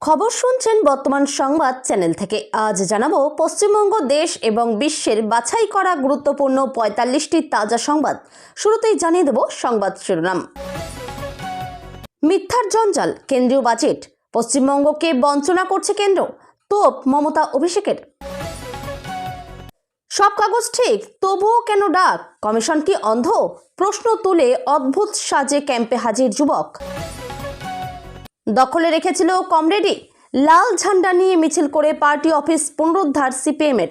খবর শুনছেন বর্তমান সংবাদ চ্যানেল থেকে। আজ জানাবো পশ্চিমবঙ্গ দেশ এবং বিশ্বের বাছাই করা গুরুত্বপূর্ণ ৪৫টি তাজা সংবাদ। শুরুতেই জানিয়ে দেব সংবাদ শিরোনাম। মিথ্যার জঞ্জাল, কেন্দ্রীয় বাজেট, পশ্চিমবঙ্গকে বঞ্চনা করছে কেন্দ্র, তোপ মমতা অভিষেকের। সব কাগজ ঠিক, তবুও কেন ডাক, কমিশন কি অন্ধ, প্রশ্ন তুলে অদ্ভুত সাজে ক্যাম্পে হাজির যুবক। দখলে রেখেছিল কমরেডি, লাল ঝান্ডা নিয়ে মিছিল করে পার্টি অফিস পুনরুদ্ধার সিপিএমের।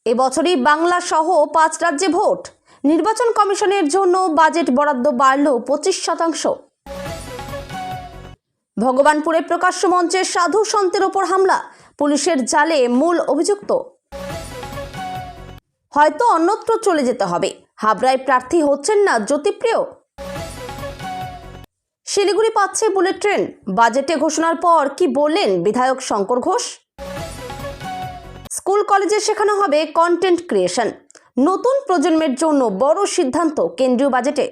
এবছরই বাংলা সহ ৫ রাজ্যে ভোট, নির্বাচন কমিশনের জন্য বাজেট বরাদ্দ বাড়ল ২৫%। ভগবানপুরে প্রকাশ্য মঞ্চে সাধু সন্তের ওপর হামলা, পুলিশের জালে মূল অভিযুক্ত। হয়তো অন্যত্র চলে যেতে হবে, হাবড়ায় প্রার্থী হচ্ছেন না জ্যোতিপ্রিয়। শিলিগুড়ি পাচ্ছে বুলেট ট্রেন, বাজেটে ঘোষণার পর কি বললেন বিধায়ক শঙ্কর ঘোষ। স্কুল কলেজে শেখানো হবে কন্টেন্ট ক্রিয়েশন, নতুন প্রজন্মের জন্য বড় সিদ্ধান্ত কেন্দ্রীয় বাজেটে।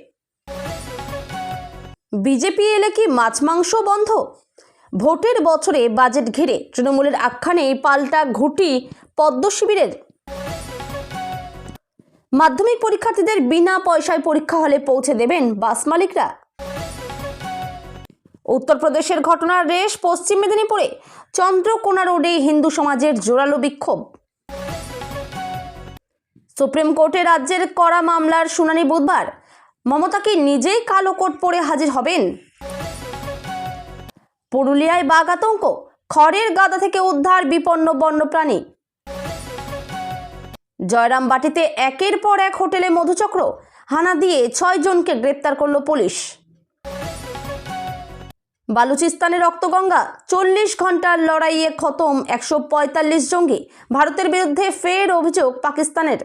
বিজেপি এলে কি মাছ মাংস বন্ধ, ভোটের বছরে বাজেট ঘিরে তৃণমূলের আখ্যানে পাল্টা ঘুঁটি পদ্ম শিবিরের। মাধ্যমিক পরীক্ষার্থীদের বিনা পয়সায় পরীক্ষা হলে পৌঁছে দেবেন বাস মালিকরা। উত্তরপ্রদেশের ঘটনার রেশ পশ্চিম মেদিনীপুরে, চন্দ্রকোনা রোডে হিন্দু সমাজের জোরালো বিক্ষোভ। সুপ্রিম কোর্টে রাজ্যের করা মামলার শুনানি বুধবার, মমতা কি নিজেই কালো কোট পরে হাজির হবেন। পুরুলিয়ায় বাঘ আতঙ্ক, খড়ের গাদা থেকে উদ্ধার বিপন্ন বন্যপ্রাণী। জয়রামবাটিতে একের পর এক হোটেলে মধুচক্র, হানা দিয়ে ৬ জনকে গ্রেপ্তার করল পুলিশ। বালুচিস্তানে রক্তগঙ্গা, ৪০ ঘন্টার লড়াইয়ে খতম ১৪৫ জঙ্গি, ভারতের বিরুদ্ধে ফের অভিযোগ পাকিস্তানের।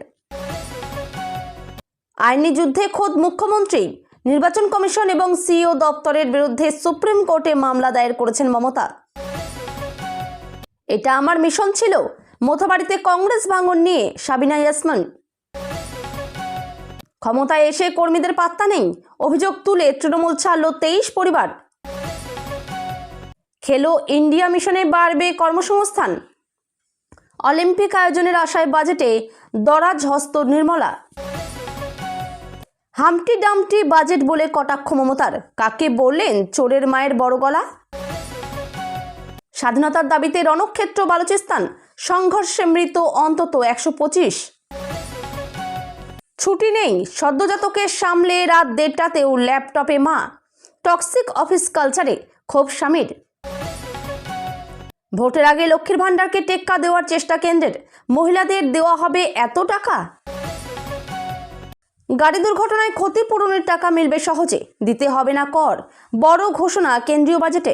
আইনি যুদ্ধে খোদ মুখ্যমন্ত্রী, নির্বাচন কমিশন এবং সিইও দপ্তরের বিরুদ্ধে সুপ্রিম কোর্টে মামলা দায়ের করেছেন মমতা। এটা আমার মিশন ছিল, মোথাবাড়িতে কংগ্রেস ভাঙন নিয়ে সাবিনা ইয়াসমিন। ক্ষমতায় এসে কর্মীদের পাত্তা নেই, অভিযোগ তুলে তৃণমূল ছাড়ল ২৩ পরিবার। খেলো ইন্ডিয়া মিশনে বাড়বে কর্মসংস্থান, অলিম্পিক আয়োজনের আশায় বাজেটে দরাজ হস্ত নির্মলা। হামটি ডামটি বাজেট বলে কটাক্ষ মমতার, কাকে বললেন চোরের মায়ের বড় গলা। স্বাধীনতার দাবিতে রণক্ষেত্র বালুচিস্তান, সংঘর্ষে মৃত অন্তত ১২৫। ছুটি নেই, সদ্যজাতকে সামলে রাত ১:৩০তেও ল্যাপটপে মা, টক্সিক অফিস কালচারে ক্ষোভ স্বামীর। ভোটের আগে লক্ষ্মীর ভান্ডারকে টেক্কা দেওয়ার চেষ্টা কেন্দ্রের, মহিলাদের দেওয়া হবে এত টাকা। গাড়ি দুর্ঘটনায় ক্ষতিপূরণের টাকা মিলবে সহজে, দিতে হবে না কর, বড় ঘোষণা কেন্দ্রীয় বাজেটে।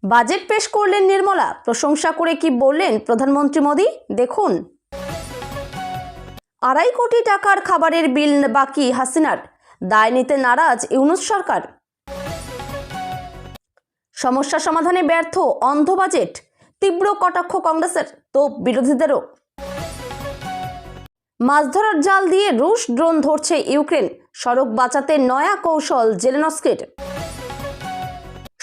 বাজেট পেশ করলেন নির্মলা, প্রশংসা করে কি বললেন প্রধানমন্ত্রী মোদী দেখুন। ২.৫ কোটি টাকার খাবারের বিল বাকি হাসিনার, দায় নিতে নারাজ ইউনূস সরকার। সমস্যা সমাধানে ব্যর্থ অন্ধ বাজেট, তীব্র কটাক্ষ কংগ্রেসের, তো বিরোধীদেরও। মাছ ধরার জাল দিয়ে রুশ ড্রোন ধরছে ইউক্রেন, সড়ক বাঁচাতে নয়া কৌশল জেলেনস্কির।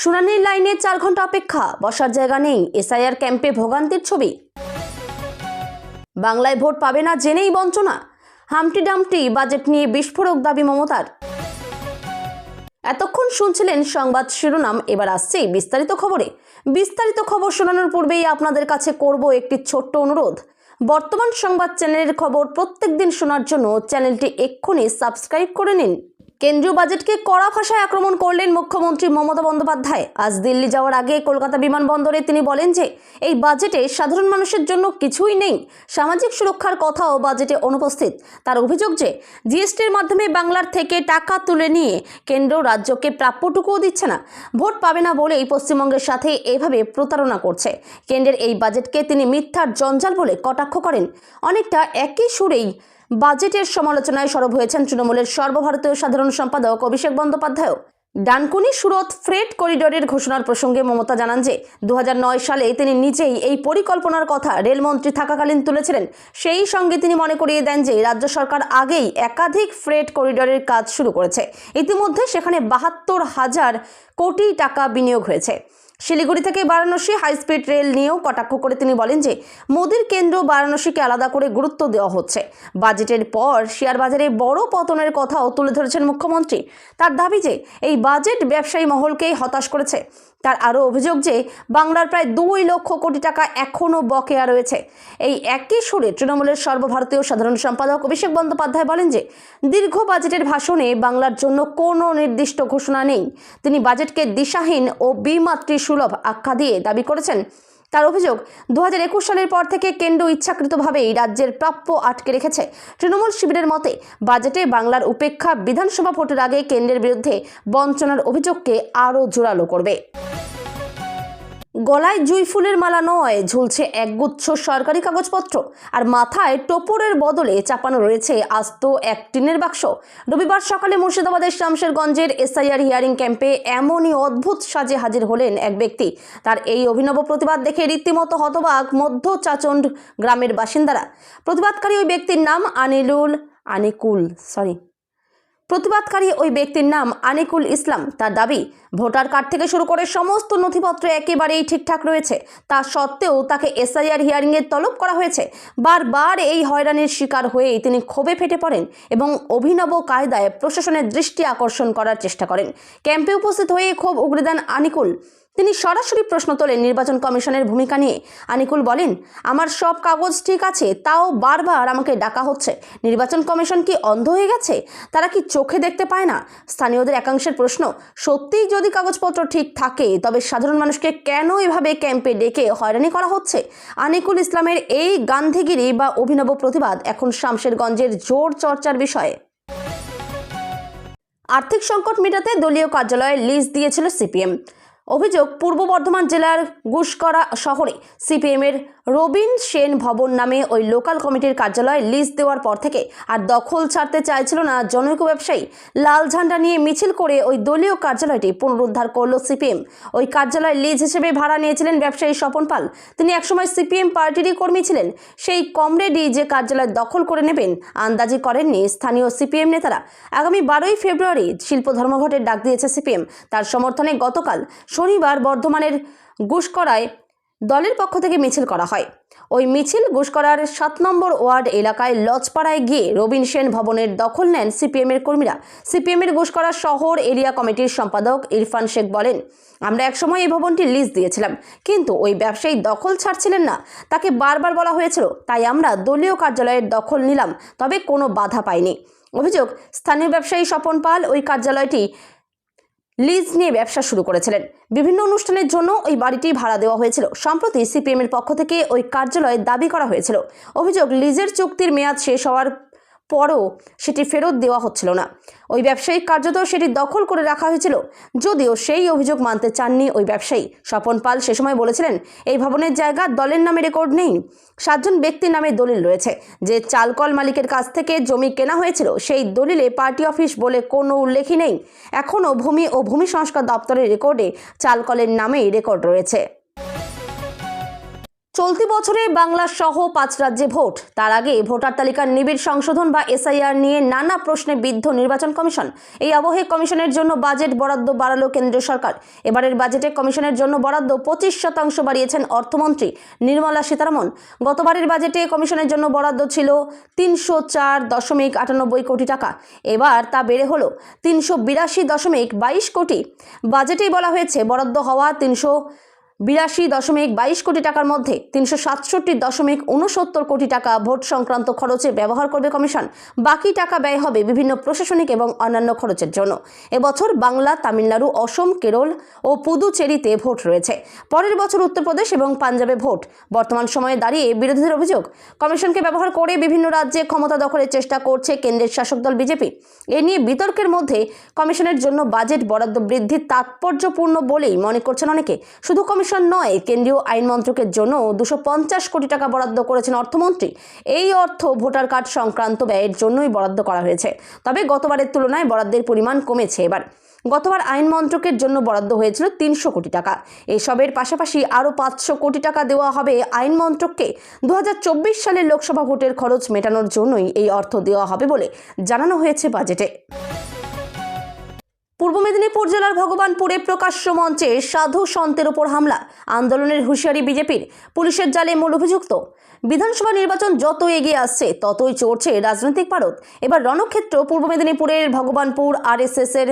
শুনানির লাইনে ৪ ঘন্টা অপেক্ষা, বসার জায়গা নেই, এসআইআর ক্যাম্পে ভোগান্তির ছবি। বাংলায় ভোট পাবে না জেনেই বঞ্চনা, হামটি ডামটি বাজেট নিয়ে বিস্ফোরক দাবি মমতার। এতক্ষণ শুনছিলেন সংবাদ শিরোনাম, এবার আসছে বিস্তারিত খবরে। বিস্তারিত খবর শোনানোর পূর্বেই আপনাদের কাছে করব একটি ছোট্ট অনুরোধ। বর্তমান সংবাদ চ্যানেলের খবর প্রত্যেকদিন শোনার জন্য চ্যানেলটি এক্ষুনি সাবস্ক্রাইব করে নিন। কেন্দ্রীয় বাজেটকে কড়া ভাষায় আক্রমণ করলেন মুখ্যমন্ত্রী মমতা বন্দ্যোপাধ্যায়। আজ দিল্লি যাওয়ার আগে কলকাতা বিমানবন্দরে তিনি বলেন যে এই বাজেটে সাধারণ মানুষের জন্য কিছুই নেই, সামাজিক সুরক্ষার কথাও বাজেটে অনুপস্থিত। তার অভিযোগ যে জিএসটির মাধ্যমে বাংলার থেকে টাকা তুলে নিয়ে কেন্দ্র রাজ্যকে প্রাপ্যটুকুও দিচ্ছে না, ভোট পাবে না বলেই পশ্চিমবঙ্গের সাথে এভাবে প্রতারণা করছে। কেন্দ্রের এই বাজেটকে তিনি মিথ্যার জঞ্জাল বলে কটাক্ষ করেন। অনেকটা একই সুরেই বাজেটের সমালোচনায় সরব হয়েছেন তৃণমূলের সর্বভারতীয় সাধারণ সম্পাদক অভিষেক বন্দ্যোপাধ্যায়। ডানকুনি সুরত ফ্রেট করিডোরের ঘোষণার প্রসঙ্গে মমতা জানান যে 2009 সালে তিনি নিজেই এই পরিকল্পনার কথা রেলমন্ত্রী থাকাকালীন তুলেছিলেন। সেই সঙ্গে তিনি মনে করিয়ে দেন যে রাজ্য সরকার আগেই একাধিক ফ্রেট করিডোরের কাজ শুরু করেছে। ইতিমধ্যে সেখানে 72,000 কোটি টাকা বিনিয়োগ হয়েছে। শিলিগুড়ি থেকে বারাণসী হাইস্পিড রেল নিয়েও কটাক্ষ করে তিনি বলেন যে মোদির কেন্দ্র বারাণসীকে আলাদা করে গুরুত্ব দেওয়া হচ্ছে। বাজেটের পর শেয়ার বাজারে বড় পতনের কথাও তুলে ধরেছেন মুখ্যমন্ত্রী। তার দাবি যে এই বাজেট ব্যবসায়ী মহলকেই হতাশ করেছে। তার আরও অভিযোগ যে বাংলার প্রায় 2 লক্ষ কোটি টাকা এখনও বকেয়া রয়েছে। এই একই সুরে তৃণমূলের সর্বভারতীয় সাধারণ সম্পাদক অভিষেক বন্দ্যোপাধ্যায় বলেন যে দীর্ঘ বাজেটের ভাষণে বাংলার জন্য কোনো নির্দিষ্ট ঘোষণা নেই। তিনি বাজেটকে দিশাহীন ও বিমাতৃসুলভ আখ্যা দিয়ে দাবি করেছেন। তার অভিযোগ 2021 সালের পর থেকে কেন্দ্র ইচ্ছাকৃতভাবেই রাজ্যের প্রাপ্য আটকে রেখেছে। তৃণমূল শিবিরের মতে বাজেটে বাংলার উপেক্ষা বিধানসভা ভোটের আগে কেন্দ্রের বিরুদ্ধে বঞ্চনার অভিযোগকে আরও জোরালো করবে। গলায় জুঁই ফুলের মালা নয়, ঝুলছে একগুচ্ছ সরকারি কাগজপত্র, আর মাথায় টোপরের বদলে চাপানো রয়েছে আস্ত এক টিনের বাক্স। রবিবার সকালে মুর্শিদাবাদের শামশেরগঞ্জের এসআইআর হিয়ারিং ক্যাম্পে এমনই অদ্ভুত সাজে হাজির হলেন এক ব্যক্তি। তার এই অভিনব প্রতিবাদ দেখে রীতিমতো হতবাক মধ্য চাচণ্ড গ্রামের বাসিন্দারা। প্রতিবাদকারী ওই ব্যক্তির নাম আনিকুল ইসলাম। তার দাবি, ভোটার কার্ড থেকে শুরু করে সমস্ত নথিপত্র একেবারেই ঠিকঠাক রয়েছে। তা সত্ত্বেও তাকে এসআইআর হিয়ারিংয়ের তলব করা হয়েছে। বারবার এই হয়রানির শিকার হয়েই তিনি ক্ষোভে ফেটে পড়েন এবং অভিনব কায়দায় প্রশাসনের দৃষ্টি আকর্ষণ করার চেষ্টা করেন। ক্যাম্পে উপস্থিত হয়ে ক্ষোভ উগরে দেন আনিকুল। তিনি সরাসরি প্রশ্ন তোলেন নির্বাচন কমিশনের ভূমিকা নিয়ে। আনিকুল বলেন, আমার সব কাগজ ঠিক আছে, তাও বারবার আমাকে ডাকা হচ্ছে। নির্বাচন কমিশন কি অন্ধ হয়ে গেছে? তারা কি চোখে দেখতে পায় না? স্থানীয়দের একাংশের প্রশ্ন, সত্যিই যদি কাগজপত্র ঠিক থাকে তবে সাধারণ মানুষকে কেন এভাবে ক্যাম্পে ডেকে হয়রানি করা হচ্ছে? আনিকুল ইসলামের এই গান্ধীগিরি বা অভিনব প্রতিবাদ এখন শামশেরগঞ্জের জোর চর্চার বিষয়। আর্থিক সংকট মেটাতে দলীয় কার্যালয়ে লিজ দিয়েছিল সিপিএম। অভিযোগ, পূর্ব বর্ধমান জেলার গুসকরা শহরে সিপিএমের রবিন সেন ভবন নামে ওই লোকাল কমিটির কার্যালয় লিজ দেওয়ার পর থেকে আর দখল ছাড়তে চাইছিল না জনৈক ব্যবসায়ী। লাল ঝান্ডা নিয়ে মিছিল করে ওই দলীয় কার্যালয়টি পুনরুদ্ধার করল সিপিএম। ওই কার্যালয় লিজ হিসেবে ভাড়া নিয়েছিলেন ব্যবসায়ী স্বপন পাল। তিনি একসময় সিপিএম পার্টিরই কর্মী ছিলেন। সেই কমরেডই যে কার্যালয় দখল করে নেবেন আন্দাজি করেননি স্থানীয় সিপিএম নেতারা। আগামী 12ই ফেব্রুয়ারি শিল্প ধর্মঘটের ডাক দিয়েছে সিপিএম। তার সমর্থনে গতকাল শনিবার বর্ধমানের গুসকরায় দলের পক্ষ থেকে মিছিল করা হয়। ওই মিছিল গুসকরার 7 নম্বর ওয়ার্ড এলাকায় লজপাড়ায় গিয়ে রবিন সেন ভবনের দখল নেন সিপিএমের কর্মীরা। সিপিএমের গুসকরা শহর এরিয়া কমিটির সম্পাদক ইরফান শেখ বলেন, আমরা একসময় এই ভবনটি লিজ দিয়েছিলাম, কিন্তু ওই ব্যবসায়ী দখল ছাড়ছিলেন না। তাকে বারবার বলা হয়েছিল, তাই আমরা দলীয় কার্যালয়ের দখল নিলাম, তবে কোনো বাধা পাইনি। অভিযোগ, স্থানীয় ব্যবসায়ী স্বপন পাল ওই কার্যালয়টি লিজ নিয়ে ব্যবসা শুরু করেছিলেন। বিভিন্ন অনুষ্ঠানের জন্য ওই বাড়িটি ভাড়া দেওয়া হয়েছিল। সম্প্রতি সিপিএমের পক্ষ থেকে ওই কার্যালয় দাবি করা হয়েছিল। অভিযোগ, লিজের চুক্তির মেয়াদ শেষ হওয়ার পরও সেটি ফেরত দেওয়া হচ্ছিল না। ওই ব্যবসায়িক কার্যত সেটি দখল করে রাখা হয়েছিল। যদিও সেই অভিযোগ মানতে চাননি ওই ব্যবসায়ী। স্বপন পাল সে সময় বলেছিলেন, এই ভবনের জায়গা দলের নামে রেকর্ড নেই। 7 জন ব্যক্তির নামে দলিল রয়েছে। যে চালকল মালিকের কাছ থেকে জমি কেনা হয়েছিল সেই দলিলে পার্টি অফিস বলে কোনো উল্লেখই নেই। এখনও ভূমি ও ভূমি সংস্কার দপ্তরের রেকর্ডে চালকলের নামেই রেকর্ড রয়েছে। চলতি বছরে বাংলা সহ 5 রাজ্যে ভোট। তার আগে ভোটার তালিকার নিবিড় সংশোধন বা এসআইআর নিয়ে নানা প্রশ্নে বিদ্ধ নির্বাচন কমিশন। এই আবহে কমিশনের জন্য বাজেট বরাদ্দ বাড়ালো কেন্দ্রীয় সরকার। এবারের বাজেটে কমিশনের জন্য বরাদ্দ 25% বাড়িয়েছেন অর্থমন্ত্রী নির্মলা সীতারমণ। গতবারের বাজেটে কমিশনের জন্য বরাদ্দ ছিল 304.98 কোটি টাকা। এবার তা বেড়ে হলো 382.22 কোটি। বাজেটেই বলা হয়েছে বরাদ্দ হওয়া 382.22 কোটি টাকার মধ্যে 367.69 কোটি টাকা ভোট সংক্রান্ত খরচে ব্যবহার করবে কমিশন। বাকি টাকা ব্যয় হবে বিভিন্ন প্রশাসনিক এবং অন্যান্য খরচের জন্য। এবছর বাংলা, তামিলনাড়ু, অসম, কেরল ও পুদুচেরিতে ভোট রয়েছে। পরের বছর উত্তরপ্রদেশ এবং পাঞ্জাবে ভোট। বর্তমান সময়ে দাঁড়িয়ে বিরোধীদের অভিযোগ, কমিশনকে ব্যবহার করে বিভিন্ন রাজ্যে ক্ষমতা দখলের চেষ্টা করছে কেন্দ্রের শাসক দল বিজেপি। এ নিয়ে বিতর্কের মধ্যে কমিশনের জন্য বাজেট বরাদ্দ বৃদ্ধি তাৎপর্যপূর্ণ বলেই মনে করছেন অনেকে। শুধু কমিশন নয়, কেন্দ্রীয় আইন মন্ত্রকের জন্য 250 কোটি টাকা বরাদ্দ করেছেন অর্থমন্ত্রী। এই অর্থ ভোটার কার্ড সংক্রান্ত ব্যয়ের জন্যই বরাদ্দ করা হয়েছে। তবে গতবারের তুলনায় বরাদ্দের পরিমাণ কমেছে এবার। গতবার আইন মন্ত্রকের জন্য বরাদ্দ হয়েছিল 300 কোটি টাকা। এসবের পাশাপাশি আরও 500 কোটি টাকা দেওয়া হবে আইন মন্ত্রককে। 2024 সালের লোকসভা ভোটের খরচ মেটানোর জন্যই এই অর্থ দেওয়া হবে বলে জানানো হয়েছে বাজেটে। পূর্ব মেদিনীপুর জেলার ভগবানপুরে প্রকাশ্য মঞ্চে সাধু সন্তের ওপর হামলা, আন্দোলনের হুঁশিয়ারি বিজেপির, পুলিশের জালে মূল অভিযুক্ত। বিধানসভা নির্বাচন যত এগিয়ে আসছে ততই চড়ছে রাজনৈতিক পারদ। এবার রণক্ষেত্র পূর্ব মেদিনীপুরের ভগবানপুর RSS এর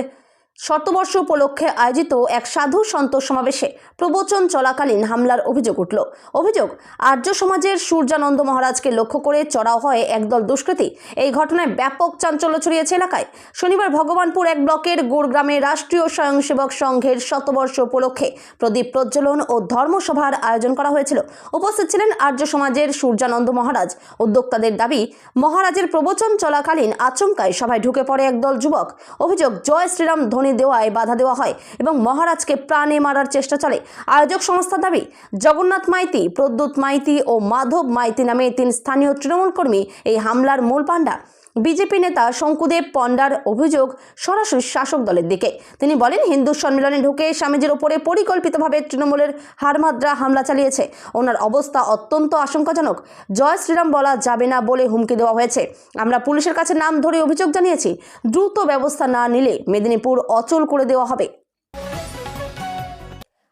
শতবর্ষ উপলক্ষে আয়োজিত এক সাধু সন্ত সমাবেশে প্রবচন চলাকালীন হামলার অভিযোগ উঠল। অভিযোগ, আর্য সমাজের সূর্যানন্দ মহারাজকে লক্ষ্য করে চড়াও হয় একদল দুষ্কৃতী। এই ঘটনায় ব্যাপক চাঞ্চল্য ছড়িয়েছে এলাকায়। শনিবার ভগবানপুর 1 ব্লকের গোড়গ্রামে রাষ্ট্রীয় স্বয়ংসেবক সংঘের শতবর্ষ উপলক্ষে প্রদীপ প্রজ্বলন ও ধর্মসভার আয়োজন করা হয়েছিল। উপস্থিত ছিলেন আর্য সমাজের সূর্যানন্দ মহারাজ। উদ্যোক্তাদের দাবি, মহারাজের প্রবচন চলাকালীন আচমকায় সভায় ঢুকে পড়ে একদল যুবক। অভিযোগ, জয় শ্রীরাম ধ্বনি দেওয়ায় বাধা দেওয়া হয় এবং মহারাজকে প্রাণে মারার চেষ্টা চলে। আয়োজক সংস্থার দাবি, জগন্নাথ মাইতি, প্রদ্যুৎ মাইতি ও মাধব মাইতি নামে 3 স্থানীয় তৃণমূল কর্মী এই হামলার মূল পাণ্ডা। বিজেপি নেতা শঙ্কুদেব পণ্ডার অভিযোগ সরাসরি শাসক দলের দিকে। তিনি বলেন, হিন্দু সম্মেলনে ঢুকে স্বামীজির ওপরে পরিকল্পিতভাবে তৃণমূলের হারমাদ্রা হামলা চালিয়েছে। ওনার অবস্থা অত্যন্ত আশঙ্কাজনক। জয় শ্রীরাম বলা যাবে না বলে হুমকি দেওয়া হয়েছে। আমরা পুলিশের কাছে নাম ধরে অভিযোগ জানিয়েছি। দ্রুত ব্যবস্থা না নিলে মেদিনীপুর অচল করে দেওয়া হবে।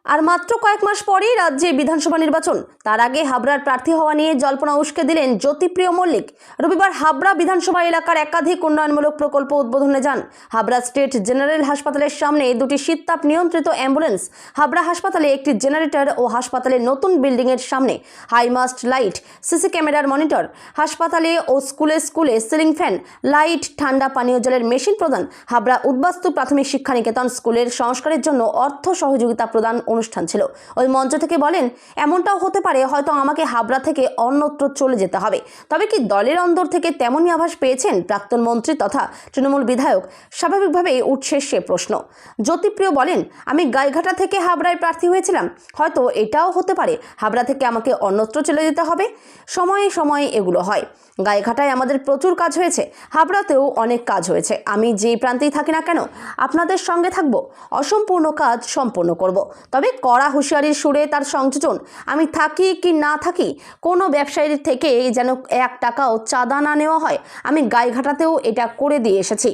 আর মাত্র কয়েক মাস পরেই রাজ্যে বিধানসভা নির্বাচন। তার আগে হাবড়ার প্রার্থী হওয়া নিয়ে জল্পনা উস্কে দিলেন জ্যোতিপ্রিয় মল্লিক। রবিবার হাবড়া বিধানসভা এলাকার একাধিক উন্নয়নমূলক প্রকল্প উদ্বোধনে যান। হাবড়া স্টেট জেনারেল হাসপাতালের সামনে 2টি শীততাপ নিয়ন্ত্রিত অ্যাম্বুলেন্স, হাবড়া হাসপাতালে একটি জেনারেটর ও হাসপাতালের নতুন বিল্ডিংয়ের সামনে হাইমাস্ট লাইট, সিসি ক্যামেরার মনিটর, হাসপাতালে ও স্কুলে সিলিং ফ্যান, লাইট, ঠান্ডা পানীয় জলের মেশিন প্রদান, হাবড়া উদ্বাস্তু প্রাথমিক শিক্ষা নিকেতন স্কুলের সংস্কারের জন্য অর্থ সহযোগিতা প্রদান অনুষ্ঠান ছিল। ওই মঞ্চ থেকে বলেন, এমনটাও হতে পারে হয়তো আমাকে হাবড়া থেকে অন্যত্র চলে যেতে হবে। তবে কি দলের অন্দর থেকে তেমনই আভাস পেয়েছেন প্রাক্তন মন্ত্রী তথা তৃণমূল বিধায়ক? স্বাভাবিকভাবেই উঠছে সে প্রশ্ন। জ্যোতিপ্রিয় বলেন, আমি গাইঘাটা থেকে হাবড়ায় প্রার্থী হয়েছিলাম, হয়তো এটাও হতে পারে হাবড়া থেকে আমাকে অন্যত্র চলে যেতে হবে। সময়ে সময়ে এগুলো হয়। গাইঘাটায় আমাদের প্রচুর কাজ হয়েছে, হাবড়াতেও অনেক কাজ হয়েছে। আমি যেই প্রান্তেই থাকি না কেন আপনাদের সঙ্গে থাকব, অসম্পূর্ণ কাজ সম্পূর্ণ করব। তবে কড়া হুঁশিয়ারির সুরে তার সংযোজন, আমি থাকি কি না থাকি কোনো ব্যবসায়ীর থেকে যেন 1 টাকাও চাঁদা না নেওয়া হয়। আমি গাইঘাটাতেও এটা করে দিয়ে এসেছি।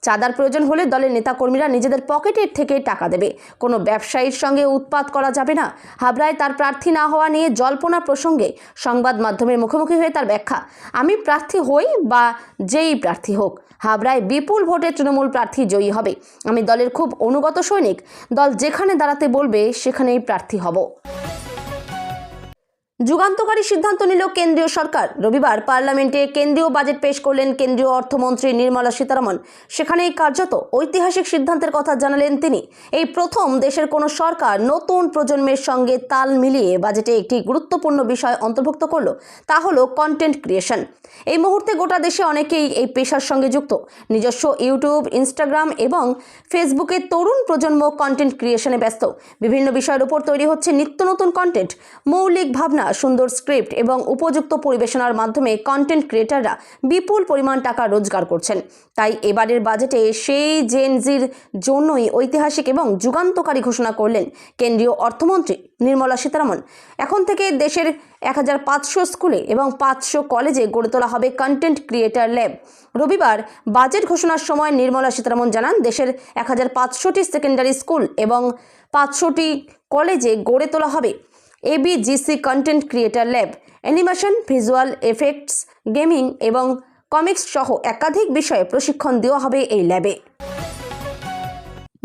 চাঁদার প্রয়োজন হলে দলের নেতাকর্মীরা নিজেদের পকেটের থেকে টাকা দেবে। কোনো ব্যবসায়ীর সঙ্গে উৎপাত করা যাবে না। হাবড়ায় তার প্রার্থী না হওয়া নিয়ে জল্পনা প্রসঙ্গে সংবাদ মাধ্যমের মুখোমুখি হয়ে তার ব্যাখ্যা, আমি প্রার্থী হই বা যেই প্রার্থী হোক, হাবড়ায় বিপুল ভোটে তৃণমূল প্রার্থী জয়ী হবে। আমি দলের খুব অনুগত সৈনিক। দল যেখানে দাঁড়াতে বলবে সেখানেই প্রার্থী হব। যুগান্তকারী সিদ্ধান্ত নিল কেন্দ্রীয় সরকার। রবিবার পার্লামেন্টে কেন্দ্রীয় বাজেট পেশ করলেন কেন্দ্রীয় অর্থমন্ত্রী নির্মলা সীতারমণ। সেখানেই কার্যত ঐতিহাসিক সিদ্ধান্তের কথা জানালেন তিনি। এই প্রথম দেশের কোনো সরকার নতুন প্রজন্মের সঙ্গে তাল মিলিয়ে বাজেটে একটি গুরুত্বপূর্ণ বিষয় অন্তর্ভুক্ত করল, তা হলো কন্টেন্ট ক্রিয়েশন। এই মুহূর্তে গোটা দেশে অনেকেই এই পেশার সঙ্গে যুক্ত। নিজস্ব ইউটিউব, ইনস্টাগ্রাম এবং ফেসবুকে তরুণ প্রজন্ম কন্টেন্ট ক্রিয়েশনে ব্যস্ত। বিভিন্ন বিষয়ের উপর তৈরি হচ্ছে নিত্য নতুন কন্টেন্ট। মৌলিক ভাবনা, সুন্দর স্ক্রিপ্ট এবং উপযুক্ত পরিবেশনার মাধ্যমে কন্টেন্ট ক্রিয়েটাররা বিপুল পরিমাণ টাকা রোজগার করছেন। তাই এবারের বাজেটে সেই জেনজির জন্যই ঐতিহাসিক এবং যুগান্তকারী ঘোষণা করলেন কেন্দ্রীয় অর্থমন্ত্রী নির্মলা সীতারমণ। এখন থেকে দেশের 1500 স্কুলে এবং 500 কলেজে গড়ে তোলা হবে কন্টেন্ট ক্রিয়েটার ল্যাব। রবিবার বাজেট ঘোষণার সময় নির্মলা সীতারমণ জানান, দেশের 1500টি সেকেন্ডারি স্কুল এবং 500টি কলেজে গড়ে তোলা হবে ABGC content creator lab. Animation, visual effects, gaming এবং কমিক্স সহ একাধিক বিষয়ে প্রশিক্ষণ দেওয়া হবে এই ল্যাবে।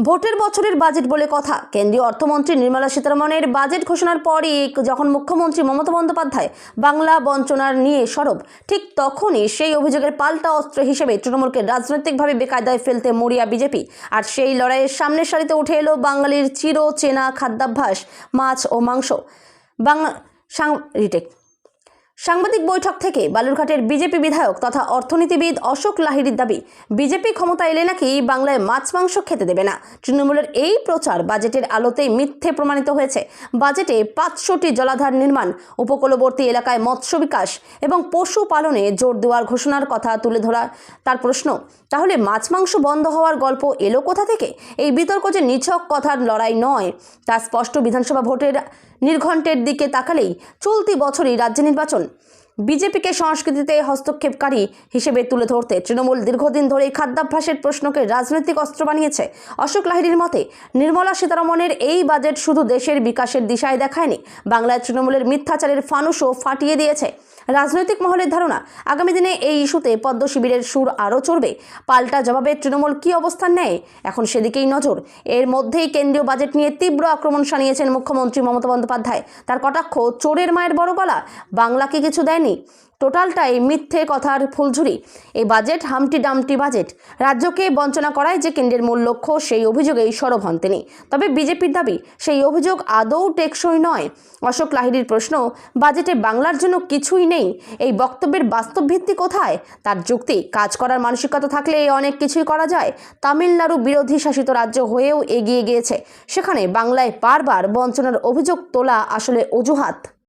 ভোটের বছরের বাজেট বলে কথা। কেন্দ্রীয় অর্থমন্ত্রী নির্মলা সীতারমণের বাজেট ঘোষণার পরই যখন মুখ্যমন্ত্রী মমতা বন্দ্যোপাধ্যায় বাংলা বঞ্চনার নিয়ে সরব, ঠিক তখনই সেই অভিযোগের পাল্টা অস্ত্র হিসেবে তৃণমূলকে রাজনৈতিকভাবে বেকায়দায় ফেলতে মরিয়া বিজেপি। আর সেই লড়াইয়ের সামনের সারিতে উঠে এলো বাঙালির চিরচেনা খাদ্যাভ্যাস মাছ ও মাংস। সাংবাদিক বৈঠক থেকে বালুরঘাটের বিজেপি বিধায়ক তথা অর্থনীতিবিদ অশোক লাহিড়ীর দাবি, বিজেপি ক্ষমতা এলে নাকি বাংলায় মাছ মাংস খেতে দেবে না। তৃণমূলের এই প্রচার বাজেটের আলোতেই মিথ্যে প্রমাণিত হয়েছে। বাজেটে 500টি জলাধার নির্মাণ, উপকূলবর্তী এলাকায় মৎস্য বিকাশ এবং পশুপালনে জোর দেওয়ার ঘোষণার কথা তুলে ধরা তার প্রশ্ন, তাহলে মাছ মাংস বন্ধ হওয়ার গল্প এলো কোথা থেকে? এই বিতর্ক যে নিছক কথার লড়াই নয়, তা স্পষ্ট বিধানসভা ভোটের নির্ঘণ্টের দিকে তাকালেই। চলতি বছরই রাজ্য নির্বাচন। বিজেপিকে সংস্কৃতিতে হস্তক্ষেপকারী হিসেবে তুলে ধরতে তৃণমূল দীর্ঘদিন ধরেই খাদ্যাভ্যাসের প্রশ্নকে রাজনৈতিক অস্ত্র বানিয়েছে। অশোক লাহিড়ীর মতে, নির্মলা সীতারমণের এই বাজেট শুধু দেশের বিকাশের দিশায় দেখায়নি, বাংলায় তৃণমূলের মিথ্যাচারের ফানুসও ফাটিয়ে দিয়েছে। রাজনৈতিক মহলের ধারণা, আগামী দিনে এই ইস্যুতে পদ্ম শিবিরের সুর আরও চড়বে। পাল্টা জবাবে তৃণমূল কী অবস্থান নেয়, এখন সেদিকেই নজর। এর মধ্যেই কেন্দ্রীয় বাজেট নিয়ে তীব্র আক্রমণ শানিয়েছেন মুখ্যমন্ত্রী মমতা বন্দ্যোপাধ্যায়। তার কটাক্ষ, চোরের মায়ের বড় গলা, বাংলাকে কিছু দেয়নি, টোটালটাই মিথ্যে কথার ফুলঝুরি। এই বাজেট হামটি ডামটি বাজেট, রাজ্যকে বঞ্চনা করায় যে কেন্দ্রের মূল লক্ষ্য, সেই অভিযোগেই সরব হন তিনি। তবে বিজেপির দাবি, সেই অভিযোগ আদৌ টেকসই নয়। অশোক লাহিড়ীর প্রশ্ন, বাজেটে বাংলার জন্য কিছুই নেই, এই বক্তব্যের বাস্তব ভিত্তি কোথায়? তার যুক্তি, কাজ করার মানসিকতা থাকলে অনেক কিছুই করা যায়। তামিলনাড়ু বিরোধী শাসিত রাজ্য হয়েও এগিয়ে গিয়েছে, সেখানে বাংলায় বারবার বঞ্চনার অভিযোগ তোলা আসলে অজুহাত।